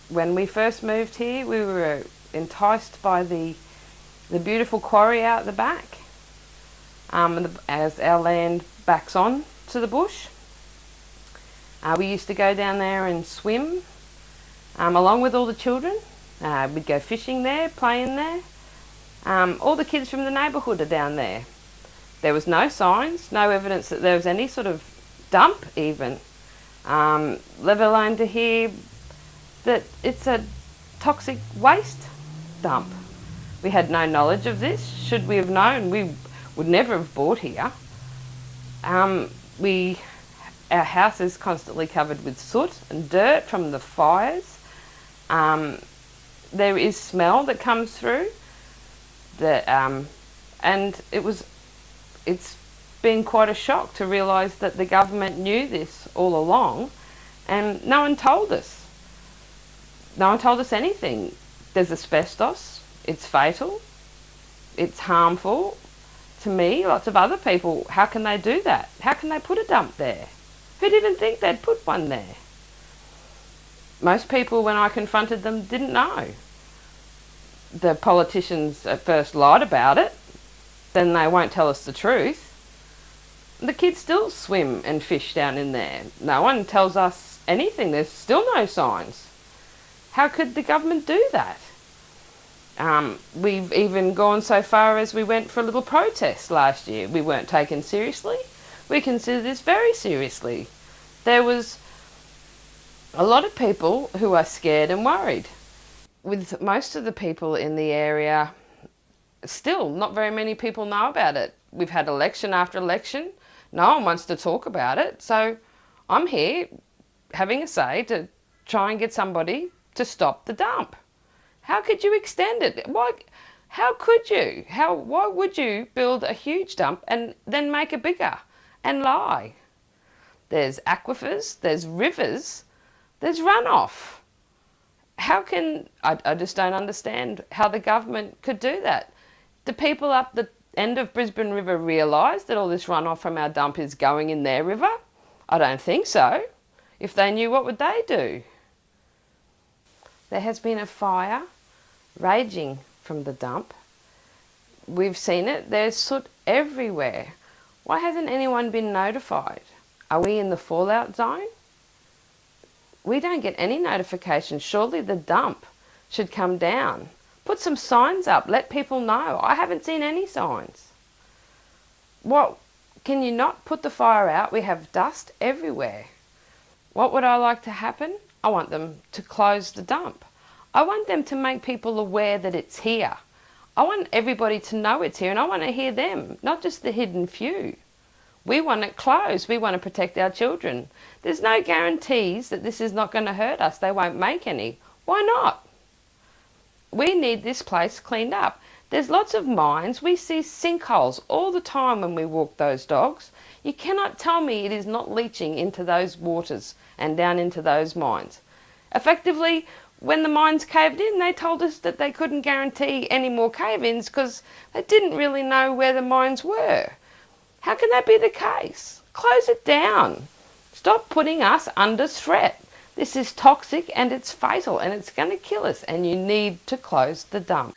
When we first moved here, we were enticed by the beautiful quarry out the back. As our land backs on to the bush, we used to go down there and swim along with all the children. We'd go fishing there, playing there. All the kids from the neighbourhood are down there. There was no signs, no evidence that there was any sort of dump even, let alone to hear that it's a toxic waste dump. We had no knowledge of this. Should we have known, we would never have bought here. Our house is constantly covered with soot and dirt from the fires. There is smell that comes through. And it's been quite a shock to realise that the government knew this all along, and no one told us. No one told us anything. There's asbestos. It's fatal. It's harmful to me, lots of other people. How can they do that? How can they put a dump there? Who'd even think they'd put one there? Most people, when I confronted them, didn't know. The politicians at first lied about it, then they won't tell us the truth. The kids still swim and fish down in there. No one tells us anything. There's still no signs. How could the government do that? We've even gone so far as we went for a little protest last year. We weren't taken seriously. We consider this very seriously. There was a lot of people who are scared and worried. With most of the people in the area, still not very many people know about it. We've had election after election. No one wants to talk about it. So I'm here having a say to try and get somebody to stop the dump. How could you extend it? Why? How could you? Why would you build a huge dump and then make it bigger and lie? There's aquifers, there's rivers, there's runoff. I just don't understand how the government could do that. Do people up the end of Brisbane River realise that all this runoff from our dump is going in their river? I don't think so. If they knew, what would they do? There has been a fire raging from the dump. We've seen it. There's soot everywhere. Why hasn't anyone been notified? Are we in the fallout zone? We don't get any notification. Surely the dump should come down. Put some signs up. Let people know. I haven't seen any signs. What? Can you not put the fire out? We have dust everywhere. What would I like to happen? I want them to close the dump. I want them to make people aware that it's here. I want everybody to know it's here, and I want to hear them, not just the hidden few. We want it closed. We want to protect our children. There's no guarantees that this is not going to hurt us. They won't make any. Why not? We need this place cleaned up. There's lots of mines. We see sinkholes all the time when we walk those dogs. You cannot tell me it is not leaching into those waters and down into those mines. Effectively, when the mines caved in, they told us that they couldn't guarantee any more cave-ins because they didn't really know where the mines were. How can that be the case? Close it down. Stop putting us under threat. This is toxic and it's fatal and it's going to kill us, and you need to close the dump.